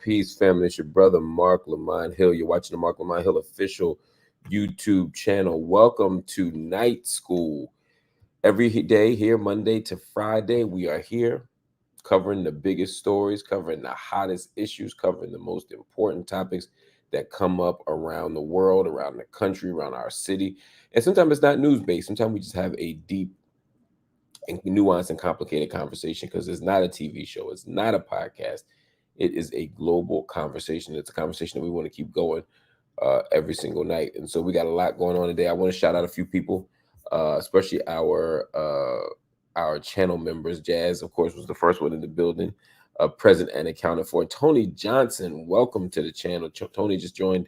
Peace, family. It's your brother, Marc Lamont Hill. You're watching the Marc Lamont Hill official YouTube channel. Welcome to Night School. Every day here, Monday to Friday, we are here covering the biggest stories, covering the hottest issues, covering the most important topics that come up around the world, around the country, around our city. And sometimes it's not news-based. Sometimes we just have a deep and nuanced and complicated conversation because it's not a TV show. It's not a podcast. It is a global conversation. It's a conversation that we want to keep going every single night. And so we got a lot going on today. I want to shout out a few people, especially our channel members. Jazz, of course, was the first one in the building, present and accounted for. Tony Johnson, welcome to the channel. Tony just joined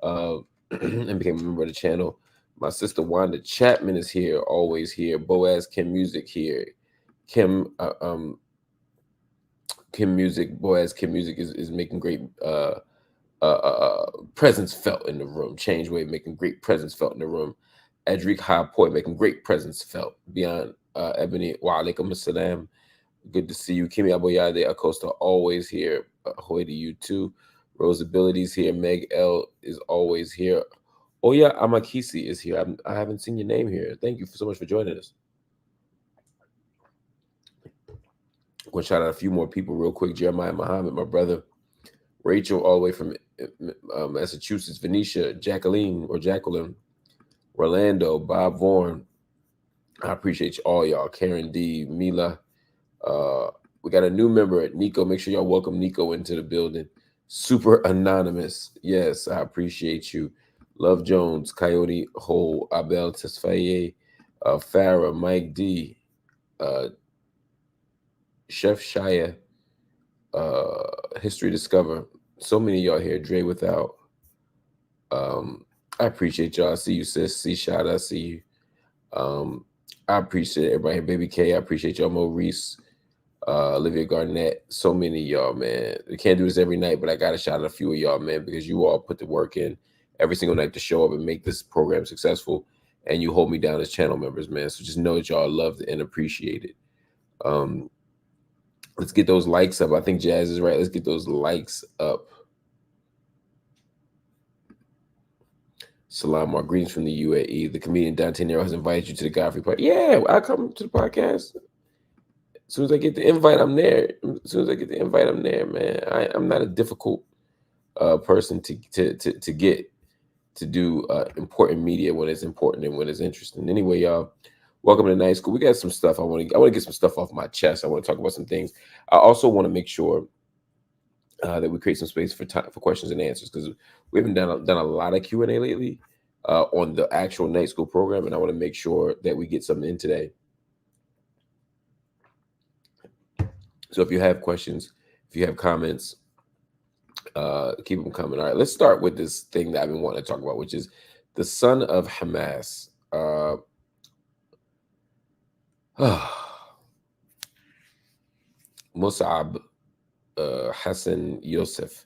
and became a member of the channel. My sister Wanda Chapman is here, always here. Boaz Kim Music here. Kim Music, Boaz Kim Music is making great presence felt in the room. Change Wave making great presence felt in the room. Adric High Point making great presence felt. Beyond Ebony, wa alaikum assalam. Good to see you. Kimi Aboyade Acosta, always here. Ahoy to you too. Rose Abilities here. Meg L is always here. Oh yeah, Amakisi is here. I haven't seen your name here. Thank you so much for joining us. I'm going to shout out a few more people real quick. Jeremiah Muhammad, my brother. Rachel, all the way from Massachusetts. Venetia, Jacqueline, Orlando, Bob Vaughan. I appreciate you all, y'all. Karen D, Mila. We got a new member at Nico. Make sure y'all welcome Nico into the building. Super Anonymous. Yes, I appreciate you. Love Jones, Coyote Hole, Abel Tesfaye, Farah, Mike D, Chef Shaya, History Discover. So many of y'all here. Dre Without. I appreciate y'all. I see you, sis. See Shot. I see you. I appreciate everybody here. Baby K. I appreciate y'all. Maurice, Olivia Garnett. So many of y'all, man. We can't do this every night, but I got to shout out a few of y'all, man, because you all put the work in every single night to show up and make this program successful. And you hold me down as channel members, man. So just know that y'all loved and appreciated. Let's get those likes up. I think Jazz is right. Let's get those likes up. Salam, our greetings from the UAE. The comedian Denier has invited you to the Godfrey Party. Yeah, I come to the podcast. As soon as I get the invite, I'm there. As soon as I get the invite, I'm there, man. I'm not a difficult person to get to do important media when it's important and when it's interesting. Anyway, y'all, welcome to Night School. We got some stuff I want to get some stuff off my chest. I want to talk about some things. I also want to make sure that we create some space for time for questions and answers, because we haven't done a lot of Q&A lately on the actual Night School program, and I want to make sure that we get something in today. So if you have questions, if you have comments, keep them coming. All right, let's start with this thing that I've been wanting to talk about, which is the son of Hamas. Mosab, Hassan Yousef.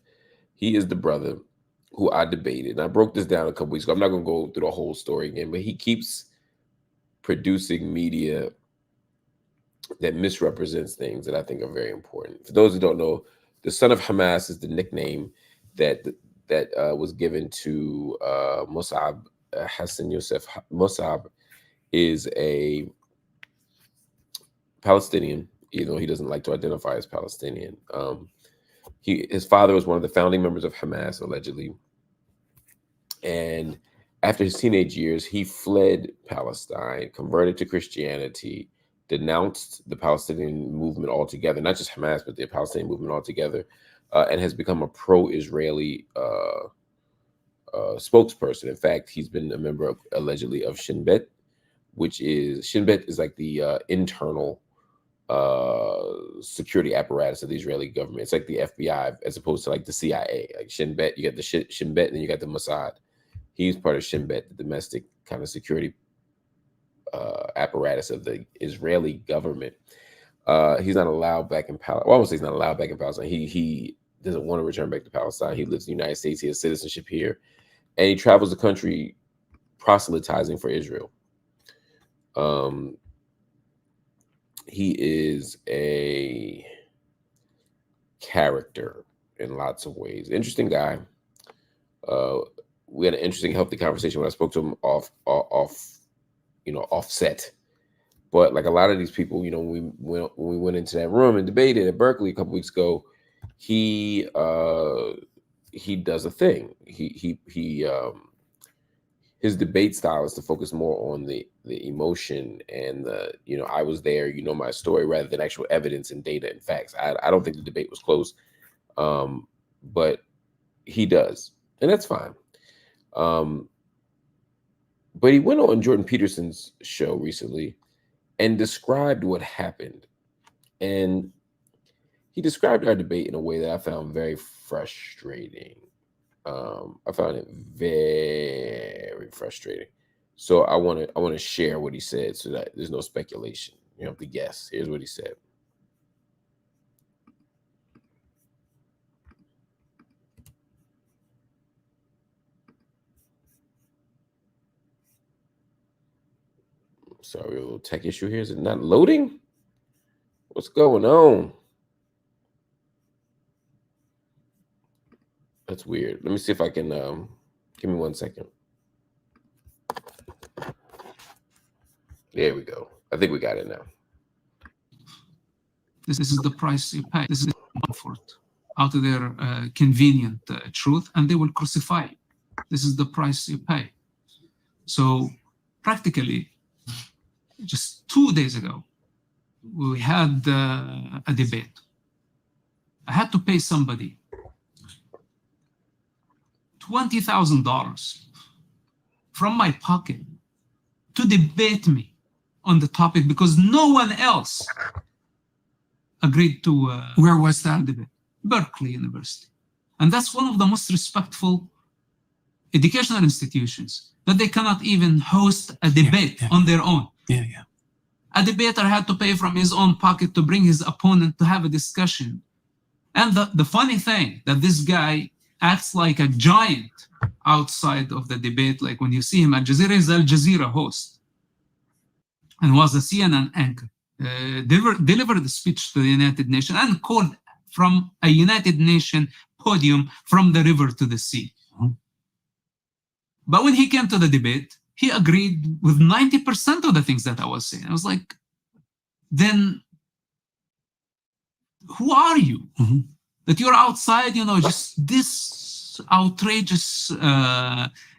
He is the brother who I debated. And I broke this down a couple weeks ago. I'm not going to go through the whole story again, but he keeps producing media that misrepresents things that I think are very important. For those who don't know, the son of Hamas is the nickname that was given to Mosab, Hassan Yousef. Mosab is a Palestinian, even though he doesn't like to identify as Palestinian. His father was one of the founding members of Hamas, allegedly. And after his teenage years, he fled Palestine, converted to Christianity, denounced the Palestinian movement altogether, not just Hamas, but the Palestinian movement altogether, and has become a pro-Israeli spokesperson. In fact, he's been a member, allegedly, of Shin Bet, which is like the internal security apparatus of the Israeli government. It's like the FBI as opposed to like the CIA. Like Shin Bet, you got the Shin Bet, and then you got the Mossad. He's part of Shin Bet, the domestic kind of security apparatus of the Israeli government. He's not allowed back in Palestine. Well, I won't say he's not allowed back in Palestine. He doesn't want to return back to Palestine. He lives in the United States. He has citizenship here, and he travels the country proselytizing for Israel. He is a character. in lots of ways. Interesting guy. We had an interesting, healthy conversation when I spoke to him offset. But like a lot of these people, when we went into that room and debated at Berkeley a couple weeks ago, he does a thing. His debate style is to focus more on the emotion and I was there, my story, rather than actual evidence and data and facts. I don't think the debate was close, but he does, and that's fine. But he went on Jordan Peterson's show recently and described what happened, and he described our debate in a way that I found very frustrating. I found it very frustrating. So I want to share what he said so that there's no speculation. You have to guess. Here's what he said. Sorry, a little tech issue here. Is it not loading? What's going on? That's weird. Let me see if I can give me 1 second. There we go. I think we got it now. This is the price you pay. This is comfort out of their convenient truth, and they will crucify you. This is the price you pay. So practically, just 2 days ago, we had a debate. I had to pay somebody $20,000 from my pocket to debate me on the topic because no one else agreed to. Where was that debate? Berkeley University. And that's one of the most respectful educational institutions that they cannot even host a debate on their own. A debater had to pay from his own pocket to bring his opponent to have a discussion. And the funny thing that this guy acts like a giant outside of the debate. Like when you see him at Jazeera, he's Al Jazeera host and was a CNN anchor. Delivered a speech to the United Nations and called from a United Nations podium from the river to the sea. But when he came to the debate, he agreed with 90% of the things that I was saying. I was like, then who are you? That you're outside, just this outrageous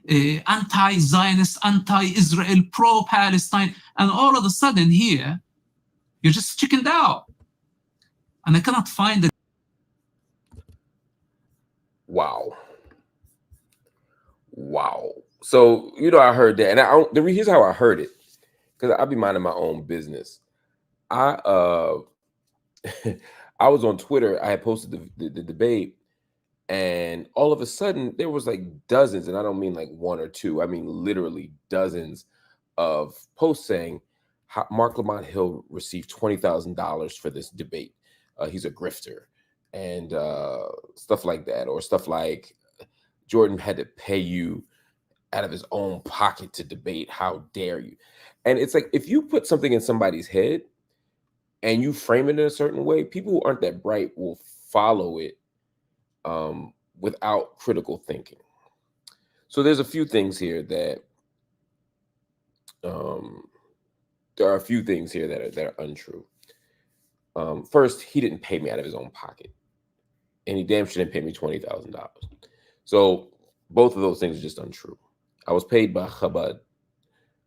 anti-Zionist, anti-Israel, pro-Palestine, and all of a sudden here, you're just chickened out. And I cannot find it. Wow. So, I heard that. And here's how I heard it. Because I'll be minding my own business. I was on Twitter. I had posted the debate. And all of a sudden, there was like dozens. And I don't mean like one or two. I mean literally dozens of posts saying Marc Lamont Hill received $20,000 for this debate. He's a grifter and stuff like that. Or stuff like Jordan had to pay you out of his own pocket to debate. How dare you? And it's like, if you put something in somebody's head and you frame it in a certain way, people who aren't that bright will follow it without critical thinking. So there's a few things here that there are a few things here that are untrue. First, he didn't pay me out of his own pocket, and he damn sure didn't pay me $20,000. So both of those things are just untrue. I was paid by Chabad.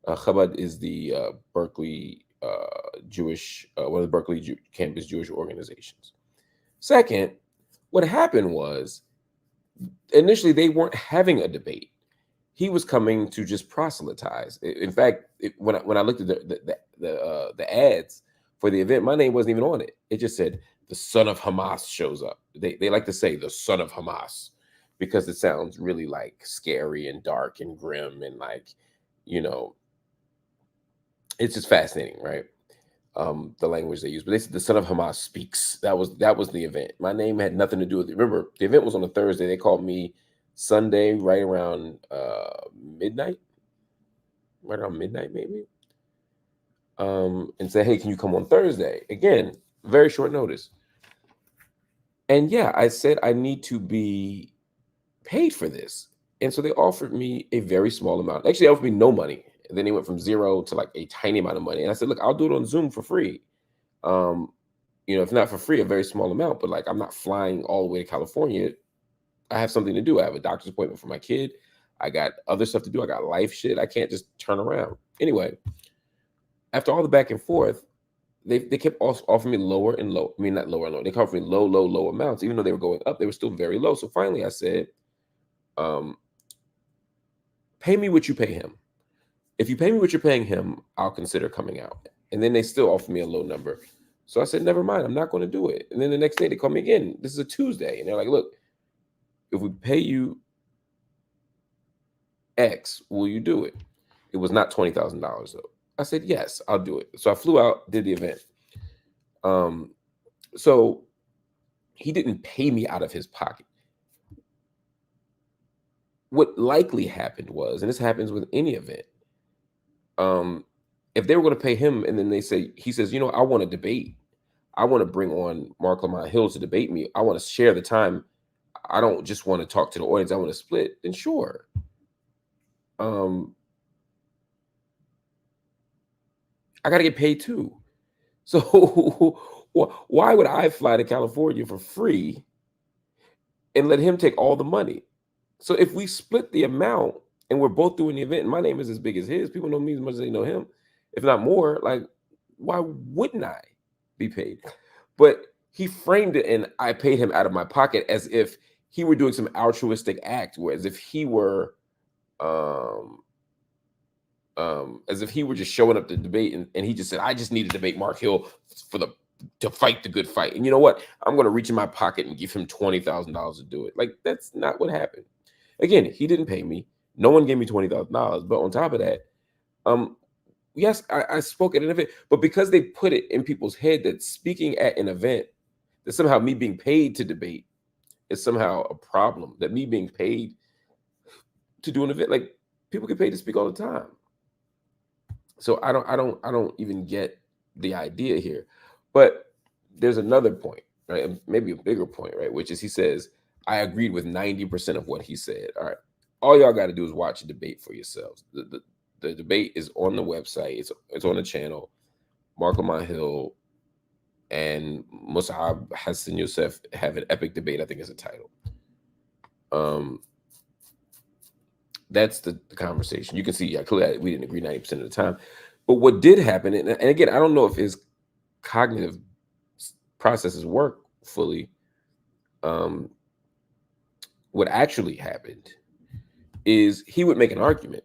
Chabad is the Berkeley Jewish, one of the Berkeley campus Jewish organizations. Second, what happened was initially they weren't having a debate. He was coming to just proselytize. In fact, when I looked at the ads for the event, my name wasn't even on it. It just said the son of Hamas shows up. They like to say the son of Hamas because it sounds really like scary and dark and grim and like, it's just fascinating, right? The language they use, but they said the son of Hamas speaks. That was the event. My name had nothing to do with it. Remember, the event was on a Thursday. They called me Sunday, right around midnight maybe, and said, "Hey, can you come on Thursday?" Again, very short notice. And yeah, I said I need to be paid for this. And so they offered me a very small amount. Actually, they offered me no money. And then they went from zero to like a tiny amount of money. And I said, look, I'll do it on Zoom for free. Um, if not for free, a very small amount, but like I'm not flying all the way to California. I have something to do. I have a doctor's appointment for my kid. I got other stuff to do. I got life shit. I can't just turn around. Anyway, after all the back and forth, they kept offering me lower and low. I mean, not lower and low. They offered me low amounts. Even though they were going up, they were still very low. So finally I said, pay me what you pay him. If you pay me what you're paying him, I'll consider coming out. And then they still offered me a low number. So I said, never mind, I'm not going to do it. And then the next day they call me again. This is a Tuesday. And they're like, look, if we pay you X, will you do it? It was not $20,000 though. I said, yes, I'll do it. So I flew out, did the event. So he didn't pay me out of his pocket. What likely happened was, and this happens with any event, if they were going to pay him and then he says, I want to debate. I want to bring on Marc Lamont Hill to debate me. I want to share the time. I don't just want to talk to the audience. I want to split. Then sure. I got to get paid too. So why would I fly to California for free and let him take all the money? So if we split the amount and we're both doing the event, and my name is as big as his, people know me as much as they know him, if not more, like, why wouldn't I be paid? But he framed it and I paid him out of my pocket as if he were doing some altruistic act, whereas if he were just showing up to debate and he just said, I just need to debate Marc Hill to fight the good fight. And you know what? I'm going to reach in my pocket and give him $20,000 to do it. Like, that's not what happened. Again, he didn't pay me. No one gave me $20,000. But on top of that, yes, I spoke at an event, but because they put it in people's head that speaking at an event, that somehow me being paid to debate is somehow a problem, that me being paid to do an event, like, people get paid to speak all the time. So I don't even get the idea here. But there's another point, right? Maybe a bigger point, right? Which is he says, I agreed with 90% of what he said. All right. All y'all got to do is watch a debate for yourselves. The debate is on the website. It's on the channel. Marc Lamont Hill and Mosab, Hassan, Yousef have an epic debate, I think is the title. That's the conversation. You can see, clearly we didn't agree 90% of the time. But what did happen, and again, I don't know if his cognitive processes work fully. What actually happened is he would make an argument.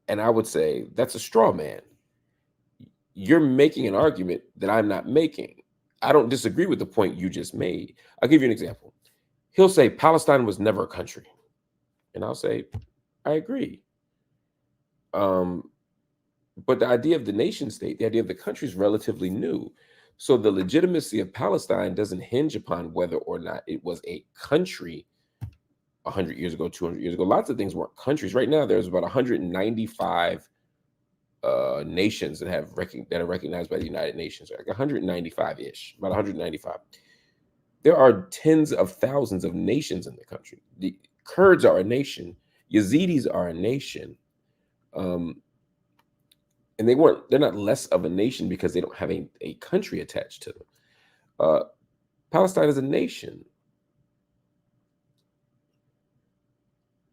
And I would say, that's a straw man. You're making an argument that I'm not making. I don't disagree with the point you just made. I'll give you an example. He'll say Palestine was never a country. And I'll say, I agree. But the idea of the nation state, the idea of the country is relatively new. So the legitimacy of Palestine doesn't hinge upon whether or not it was a country 100 years ago, 200 years ago. Lots of things weren't countries. Right now, there's about 195 nations that are recognized by the United Nations, like 195-ish, about 195. There are tens of thousands of nations in the country. The Kurds are a nation. Yazidis are a nation. And they're not less of a nation because they don't have a country attached to them. Palestine is a nation.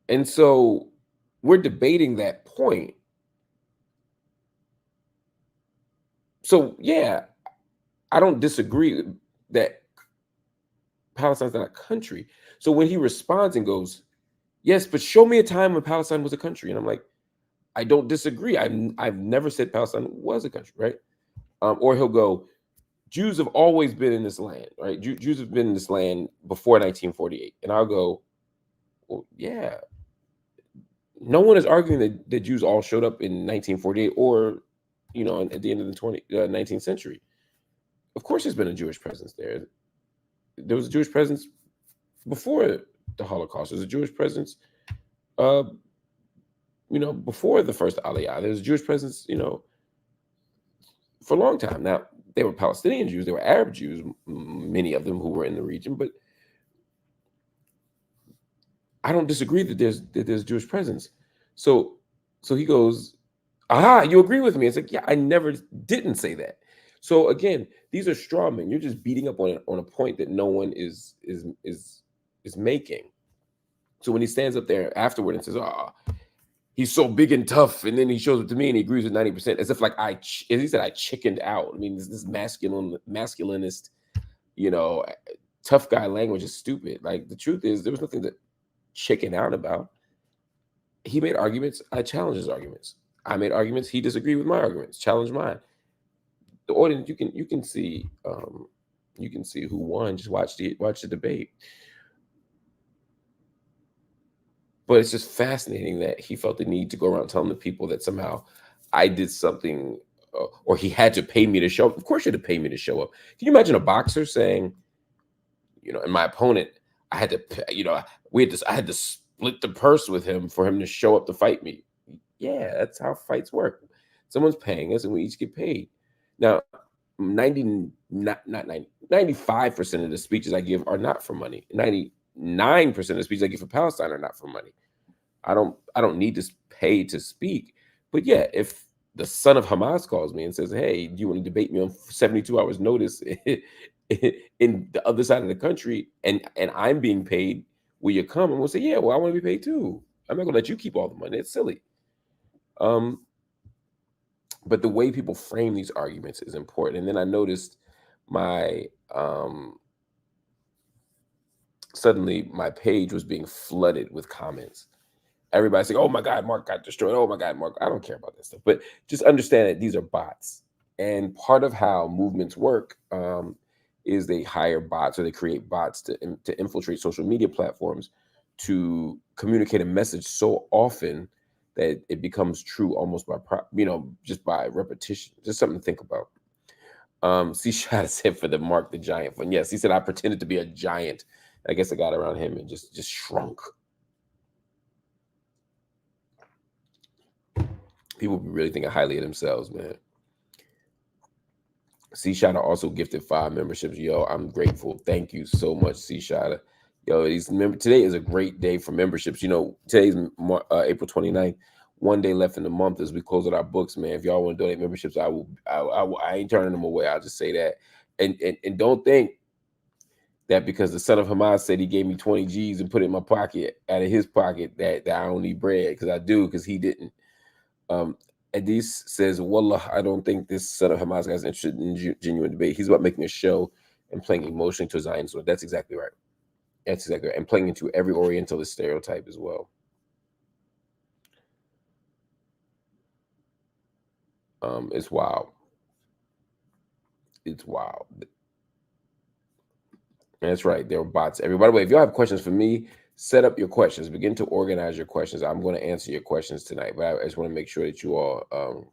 And so we're debating that point. So yeah, I don't disagree that Palestine's not a country. So when he responds and goes, yes, but show me a time when Palestine was a country. And I'm like, I don't disagree. I've never said Palestine was a country, right? Or he'll go, Jews have always been in this land, right? Jews have been in this land before 1948. And I'll go, well, yeah. No one is arguing that Jews all showed up in 1948 or, at the end of the 19th century. Of course, there's been a Jewish presence there. There was a Jewish presence before the Holocaust. There's a Jewish presence, before the first Aliyah. There's a Jewish presence, for a long time. Now, They were Palestinian Jews, they were Arab Jews, many of them who were in the region, but I don't disagree that there's Jewish presence. So he goes, aha, you agree with me? It's like, yeah, I never didn't say that. So again, these are straw men. You're just beating up on a point that no one is making. So when he stands up there afterward and says, "Oh, he's so big and tough," and then he shows it to me and he agrees with 90%, as if like as he said, I chickened out. I mean, this masculinist, tough guy language is stupid. Like, the truth is, there was nothing to chicken out about. He made arguments. I challenged his arguments. I made arguments. He disagreed with my arguments. Challenged mine. The audience, you can see who won. Just watch the debate. But it's just fascinating that he felt the need to go around telling the people that somehow I did something, or he had to pay me to show up. Of course, you had to pay me to show up. Can you imagine a boxer saying, and my opponent, I had to, I had to split the purse with him for him to show up to fight me. Yeah, that's how fights work. Someone's paying us and we each get paid. Now, 95% of the speeches I give are not for money. 99% of the speeches I give for Palestine are not for money. I don't need to pay to speak. But yeah, if the son of Hamas calls me and says, "Hey, do you want to debate me on 72 hours notice in the other side of the country, and I'm being paid, will you come?" And we'll say, "Yeah, well, I want to be paid too. I'm not gonna let you keep all the money. It's silly." But the way people frame these arguments is important. And then I noticed suddenly my page was being flooded with comments. Everybody's saying, "Oh my God, Mark got destroyed. Oh my God, Mark." I don't care about that stuff. But just understand that these are bots. And part of how movements work is they hire bots, or they create bots to infiltrate social media platforms to communicate a message so often that it becomes true almost by just by repetition. Just something to think about. C Shot said for the Mark the Giant fun. Yes, he said I pretended to be a giant. I guess I got around him and just shrunk. People really think highly of themselves, man. C Shot also gifted 5 memberships. Yo, I'm grateful. Thank you so much, C Shot. Yo, today is a great day for memberships. Today's April 29th. One day left in the month as we close out our books, man. If y'all want to donate memberships, I ain't turning them away. I'll just say that. And don't think that because the son of Hamas said he gave me 20 G's and put it in my pocket, out of his pocket, that I don't need bread, because I do, because he didn't. Adis says, "Wallah, I don't think this son of Hamas guy's interested in genuine debate. He's about making a show and playing emotionally to Zion." So that's exactly right. That's exactly right. And playing into every Orientalist stereotype as well. It's wild. It's wild. That's right. There are bots everywhere. By the way, if y'all have questions for me, set up your questions. Begin to organize your questions. I'm going to answer your questions tonight, but I just want to make sure that you all want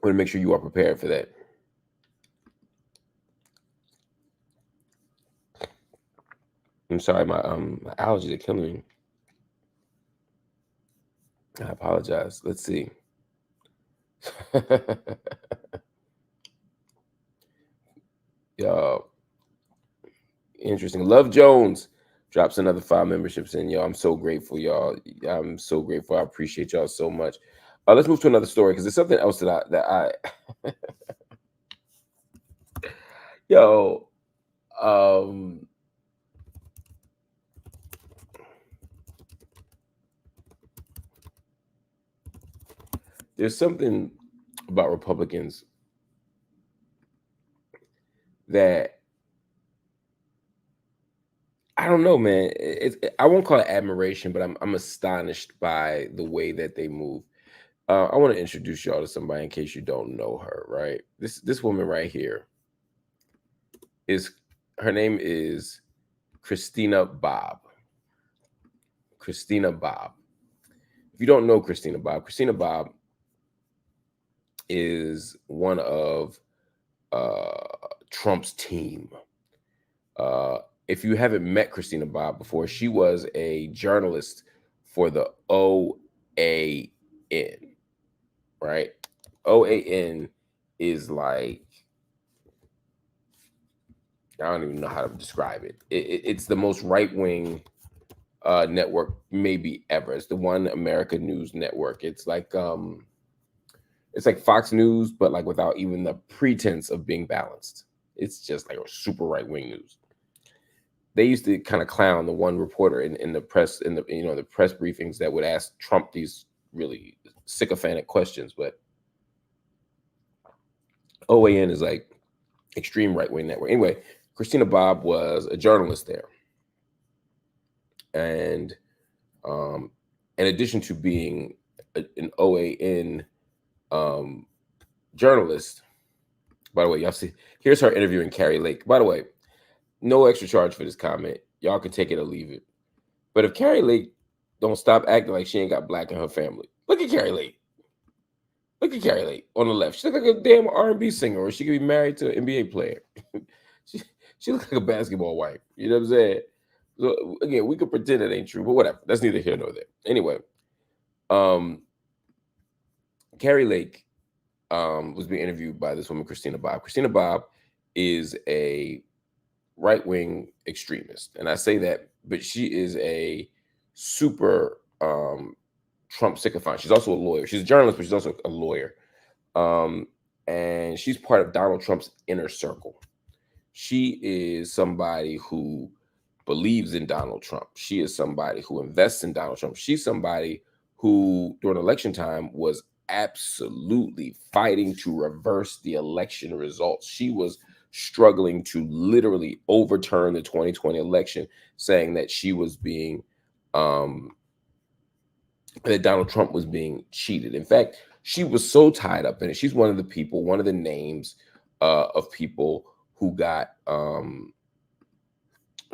to make sure you are prepared for that. I'm sorry, my allergies are killing me. I apologize. Let's see. Y'all, interesting. Love Jones drops another 5 memberships in. Y'all, I'm so grateful, y'all. I'm so grateful. I appreciate y'all so much. Let's move to another story, because there's something else that I yo, there's something about Republicans that I don't know, man. I won't call it admiration, but I'm astonished by the way that they move. I want to introduce y'all to somebody in case you don't know her. Right, this woman right here her name is Christina Bobb. Christina Bobb. If you don't know Christina Bobb is one of Trump's team. If you haven't met Christina Bobb before, she was a journalist for the OAN, right? OAN is like, I don't even know how to describe it. It's the most right-wing network maybe ever. It's the One America News Network. It's like Fox News, but like without even the pretense of being balanced. It's just like a super right-wing news. They used to kind of clown the one reporter in the press, in the the press briefings, that would ask Trump these really sycophantic questions. But OAN is like extreme right-wing network. Anyway, Christina Bobb was a journalist there, and in addition to being an OAN journalist, by the way, y'all see, here's her interviewing Carrie Lake. By the way, no extra charge for this comment. Y'all can take it or leave it. But if Carrie Lake don't stop acting like she ain't got black in her family, look at Carrie Lake. Look at Carrie Lake on the left. She looks like a damn R&B singer, or she could be married to an NBA player. she looks like a basketball wife. You know what I'm saying? So again, we could pretend it ain't true, but whatever. That's neither here nor there. Anyway, Carrie Lake was being interviewed by this woman, Christina Bobb. Christina Bobb is a right-wing extremist, and I say that, but she is a super Trump sycophant. She's also a lawyer. She's a journalist, but she's also a lawyer. And she's part of Donald Trump's inner circle. She is somebody who believes in Donald Trump. She is somebody who invests in Donald Trump. She's somebody who, during election time, was absolutely fighting to reverse the election results. She was struggling to literally overturn the 2020 election, saying that she was being that Donald Trump was being cheated. In fact, she was so tied up in it. She's one of the people, one of the names of people who got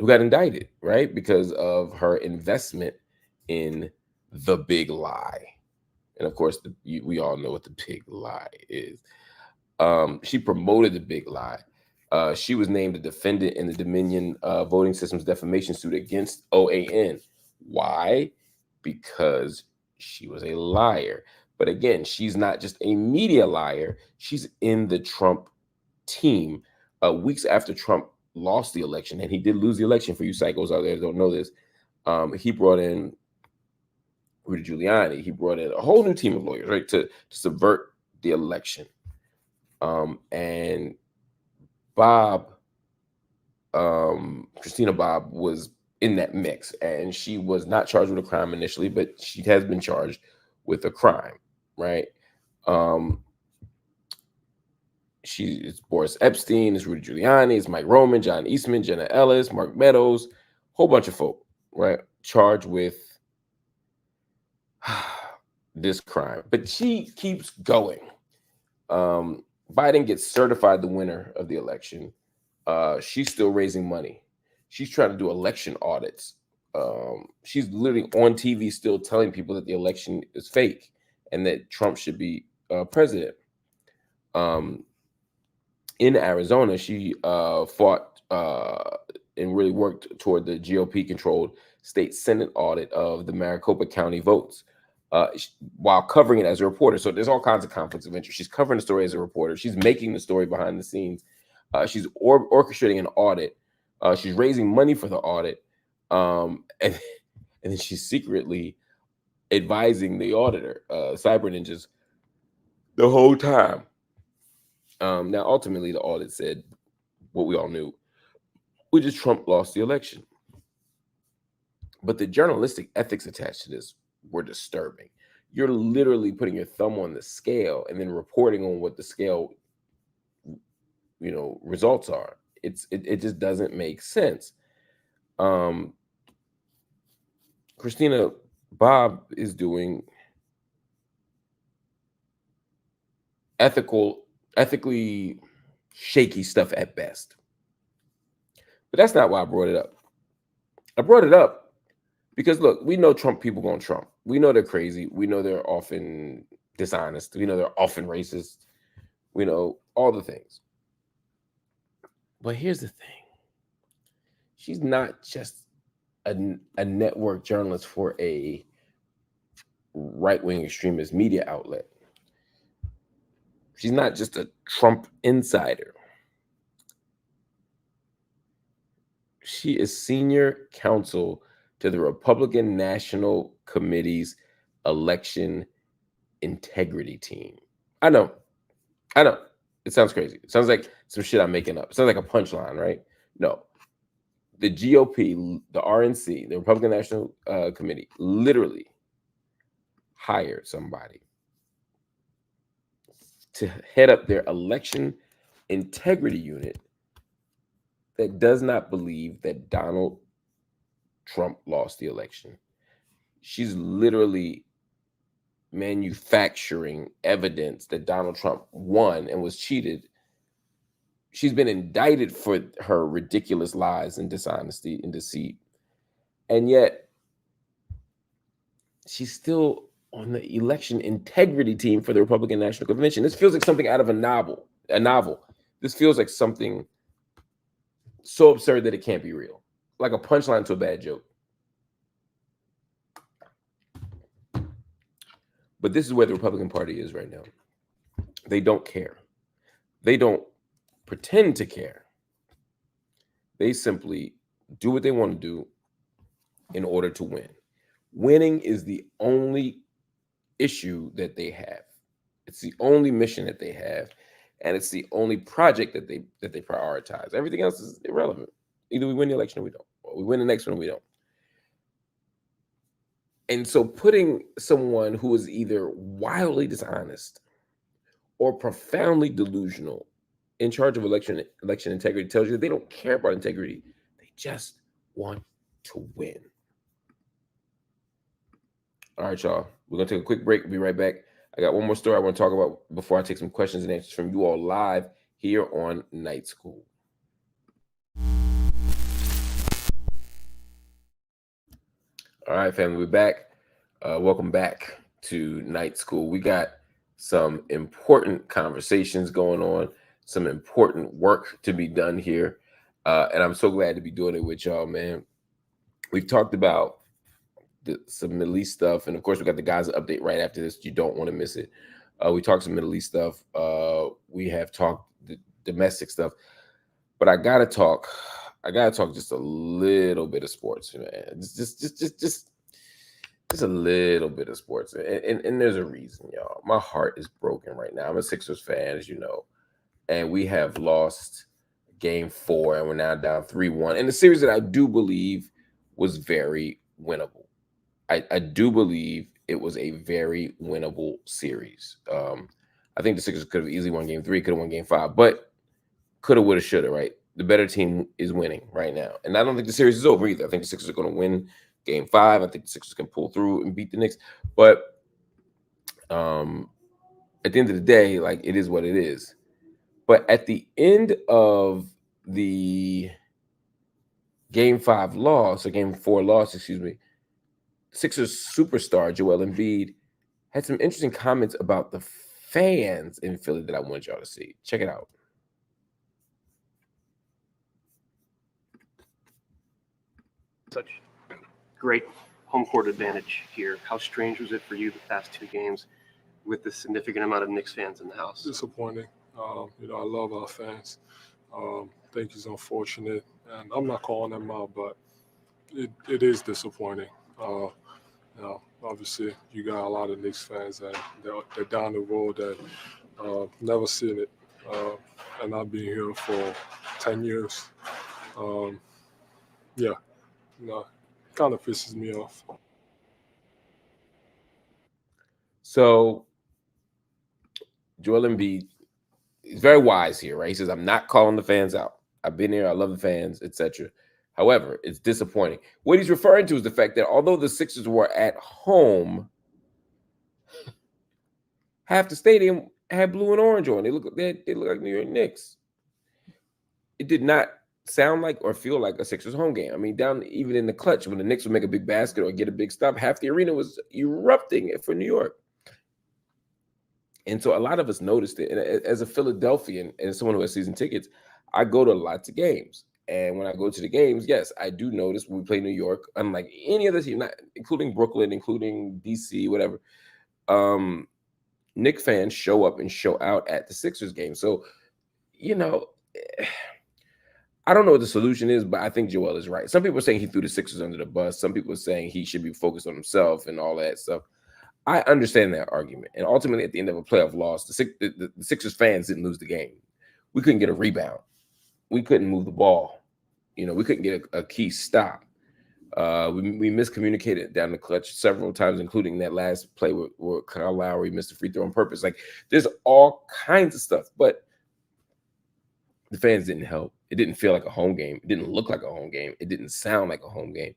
indicted, right? Because of her investment in the big lie. And of course, we all know what the big lie is. She promoted the big lie. She was named a defendant in the Dominion voting systems defamation suit against OAN. Why? Because she was a liar. But again, she's not just a media liar. She's in the Trump team. Weeks after Trump lost the election, and he did lose the election, for you psychos out there that don't know this, he brought in Rudy Giuliani. He brought in a whole new team of lawyers, right, to subvert the election. And Christina Bobb was in that mix, and she was not charged with a crime initially, but she has been charged with a crime, right? It's Boris Epstein, it's Rudy Giuliani, it's Mike Roman, John Eastman, Jenna Ellis, Mark Meadows, whole bunch of folk, right, charged with this crime. But she keeps going. Biden gets certified the winner of the election. She's still raising money. She's trying to do election audits. She's literally on TV still telling people that the election is fake and that Trump should be president. In Arizona, she fought and really worked toward the GOP-controlled state Senate audit of the Maricopa County votes while covering it as a reporter. So there's all kinds of conflicts of interest. She's covering the story as a reporter. She's making the story behind the scenes. She's orchestrating an audit. She's raising money for the audit. And then she's secretly advising the auditor, Cyber Ninjas, the whole time. Now, ultimately, the audit said what we all knew, which is Trump lost the election. But the journalistic ethics attached to this were disturbing. You're literally putting your thumb on the scale and then reporting on what the scale, results are. It just doesn't make sense. Christina Bobb is doing ethically shaky stuff at best. But that's not why I brought it up. I brought it up because, look, we know Trump people going Trump. We know they're crazy. We know they're often dishonest. We know they're often racist. We know all the things. But here's the thing. She's not just a network journalist for a right-wing extremist media outlet. She's not just a Trump insider. She is senior counsel to the Republican National Committee's election integrity team. I know. It sounds crazy. It sounds like some shit I'm making up. It sounds like a punchline, right? No. The GOP, the RNC, the Republican National Committee, literally hired somebody to head up their election integrity unit that does not believe that Donald Trump lost the election. She's literally manufacturing evidence that Donald Trump won and was cheated. She's been indicted for her ridiculous lies and dishonesty and deceit. And yet she's still on the election integrity team for the Republican National Convention. This feels like something out of a novel. This feels like something so absurd that it can't be real. Like a punchline to a bad joke. But this is where the Republican Party is right now. They don't care. They don't pretend to care. They simply do what they want to do in order to win. Winning is the only issue that they have. It's the only mission that they have, and it's the only project that they prioritize. Everything else is irrelevant. Either we win the election or we don't, or we win the next one or we don't. And so putting someone who is either wildly dishonest or profoundly delusional in charge of election integrity tells you that they don't care about integrity. They just want to win. All right, y'all. We're going to take a quick break. We'll be right back. I got one more story I want to talk about before I take some questions and answers from you all live here on Night School. All right, family, we're back. Welcome back to Night School. We got some important conversations going on, some important work to be done here, and I'm so glad to be doing it with y'all, man. We've talked about some Middle East stuff, and of course, we got the Gaza update right after this. You don't want to miss it. We talked some Middle East stuff. We have talked the domestic stuff, but I gotta talk just a little bit of sports, man. Just a little bit of sports, and there's a reason, y'all. My heart is broken right now. I'm a Sixers fan, as you know, and we have lost Game 4, and we're now down 3-1 in a series that I do believe was very winnable. I do believe it was a very winnable series. I think the Sixers could have easily won Game 3, could have won Game 5, but coulda, woulda, shoulda, right? The better team is winning right now, and I don't think the series is over either. I think the Sixers are going to win Game 5. I think the Sixers can pull through and beat the Knicks. But at the end of the day, like, it is what it is. But at the end of the Game 5 loss, or Game 4 loss, excuse me, Sixers superstar Joel Embid had some interesting comments about the fans in Philly that I want y'all to see. Check it out. Such great home court advantage here. How strange was it for you the past 2 games with the significant amount of Knicks fans in the house? Disappointing. I love our fans. I think it's unfortunate, and I'm not calling them out, but it is disappointing. Obviously, you got a lot of Knicks fans that they're down the road that never seen it, and I've been here for 10 years. Kind of pisses me off. So Joel Embiid is very wise here, right? He says, I'm not calling the fans out. I've been here. I love the fans, etc. However, it's disappointing. What he's referring to is the fact that although the Sixers were at home, half the stadium had blue and orange on. They look like New York Knicks. It did not sound like or feel like a Sixers home game. I mean, down even in the clutch, when the Knicks would make a big basket or get a big stop, half the arena was erupting for New York. And so a lot of us noticed it. And as a Philadelphian and someone who has season tickets, I go to lots of games. And when I go to the games, yes, I do notice when we play New York, unlike any other team, not including Brooklyn, including DC, whatever, Knicks fans show up and show out at the Sixers game. So, you know, I don't know what the solution is, but I think Joel is right. Some people are saying he threw the Sixers under the bus. Some people are saying he should be focused on himself and all that stuff. I understand that argument. And ultimately, at the end of a playoff loss, the Sixers fans didn't lose the game. We couldn't get a rebound. We couldn't move the ball. You know, we couldn't get a key stop. We miscommunicated down the clutch several times, including that last play where Kyle Lowry missed a free throw on purpose. Like, there's all kinds of stuff, but the fans didn't help. It didn't feel like a home game. It didn't look like a home game. It didn't sound like a home game.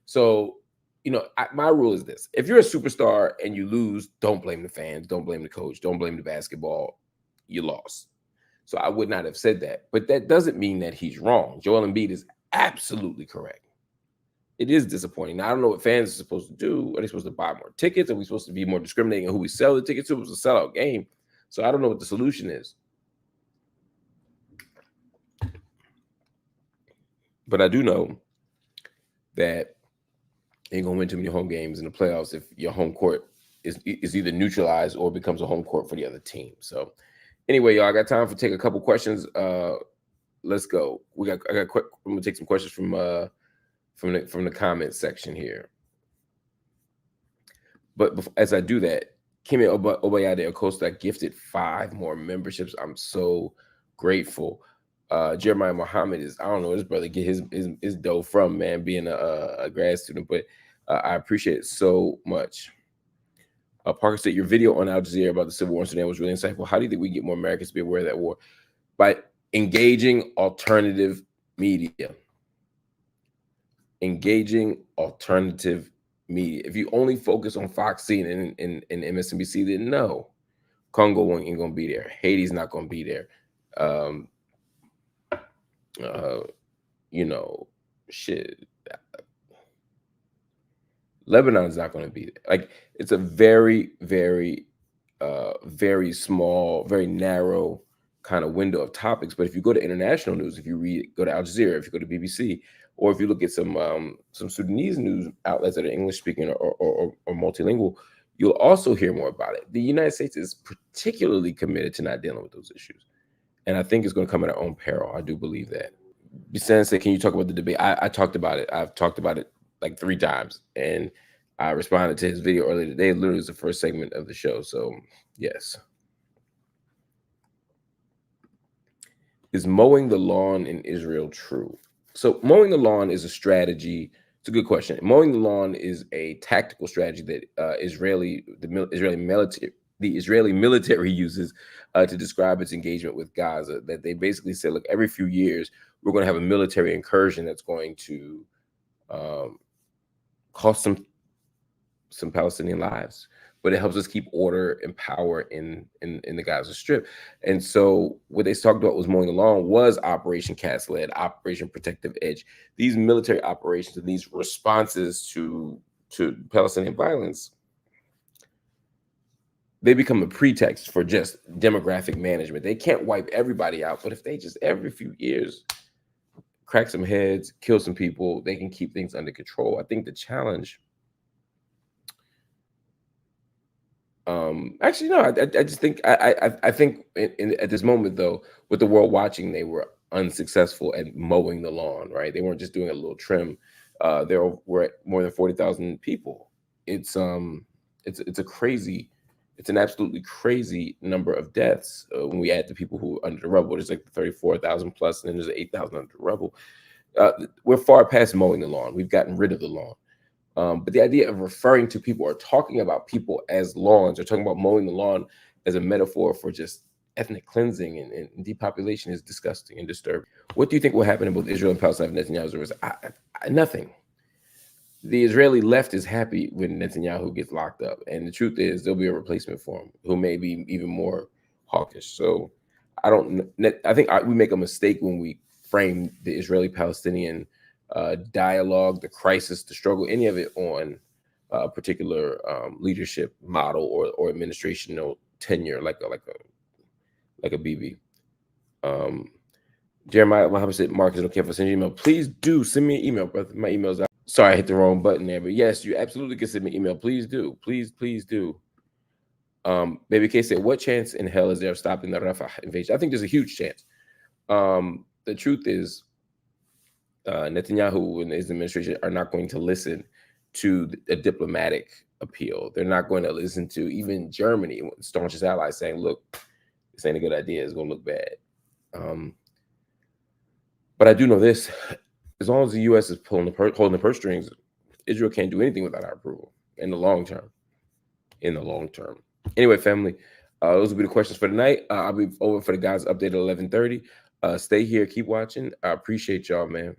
So, you know, my rule is this. If you're a superstar and you lose, don't blame the fans. Don't blame the coach. Don't blame the basketball. You lost. So I would not have said that. But that doesn't mean that he's wrong. Joel Embiid is absolutely correct. It is disappointing. Now, I don't know what fans are supposed to do. Are they supposed to buy more tickets? Are we supposed to be more discriminating on who we sell the tickets to? It was a sellout game. So I don't know what the solution is. But I do know that you ain't going to win too many home games in the playoffs if your home court is either neutralized or becomes a home court for the other team. So anyway, y'all, I got time for take a couple questions. Let's go. I'm gonna take some questions from the comment section here. But as I do that, Kimi Obayade Acosta gifted 5 more memberships. I'm so grateful. Jeremiah Muhammad is, I don't know where this brother get his dough from, man, being a grad student, but I appreciate it so much. Parker said, your video on Al Jazeera about the Civil War in Sudan was really insightful. How do you think we get more Americans to be aware of that war? By engaging alternative media. Engaging alternative media. If you only focus on Fox and MSNBC, then no. Congo ain't going to be there. Haiti's not going to be there. You know, shit. Lebanon's not going to be there. Like, it's a very, very, very small, very narrow kind of window of topics. But if you go to international news, if you go to Al Jazeera, if you go to BBC, or if you look at some Sudanese news outlets that are English speaking or multilingual, you'll also hear more about it. The United States is particularly committed to not dealing with those issues. And I think it's going to come at our own peril. I do believe that. Bisan said, can you talk about the debate? I talked about it. I've talked about it like 3 times. And I responded to his video earlier today. It literally was the first segment of the show. So, yes. Is mowing the lawn in Israel true? So mowing the lawn is a strategy. It's a good question. Mowing the lawn is a tactical strategy that the Israeli military uses to describe its engagement with Gaza. That they basically say, look, every few years we're going to have a military incursion that's going to cost some Palestinian lives, but it helps us keep order and power in the Gaza Strip. And so what they talked about was mowing the lawn was Operation Cast Lead, Operation Protective Edge. These military operations and these responses to Palestinian violence, they become a pretext for just demographic management. They can't wipe everybody out, but if they just every few years crack some heads, kill some people, they can keep things under control. I think the challenge, actually, no, I just think, I think at this moment, though, with the world watching, they were unsuccessful at mowing the lawn, right? They weren't just doing a little trim. There were more than 40,000 people. It's an absolutely crazy number of deaths when we add the people who are under the rubble. There's like 34,000 plus, and then there's 8,000 under the rubble. We're far past mowing the lawn. We've gotten rid of the lawn. But the idea of referring to people or talking about people as lawns or talking about mowing the lawn as a metaphor for just ethnic cleansing and depopulation is disgusting and disturbing. What do you think will happen in both Israel and Palestine if Netanyahu's arrested? Nothing. The Israeli left is happy when Netanyahu gets locked up. And the truth is there'll be a replacement for him who may be even more hawkish. So I think we make a mistake when we frame the Israeli-Palestinian dialogue, the crisis, the struggle, any of it on a particular leadership model or administrational tenure, like a BB. Jeremiah Muhammad said, Mark, is it okay if I send you an email? Please do send me an email, brother. My email's out. Sorry, I hit the wrong button there, but yes, you absolutely can send me an email. Please do. Please do. Baby K said, what chance in hell is there of stopping the Rafah invasion? I think there's a huge chance. The truth is, Netanyahu and his administration are not going to listen to a diplomatic appeal. They're not going to listen to even Germany, staunchest allies, saying, look, this ain't a good idea. It's going to look bad. But I do know this. As long as the U.S. is holding the purse strings, Israel can't do anything without our approval in the long term. In the long term. Anyway, family, those will be the questions for tonight. I'll be over for the guys' update at 11:30. Stay here. Keep watching. I appreciate y'all, man.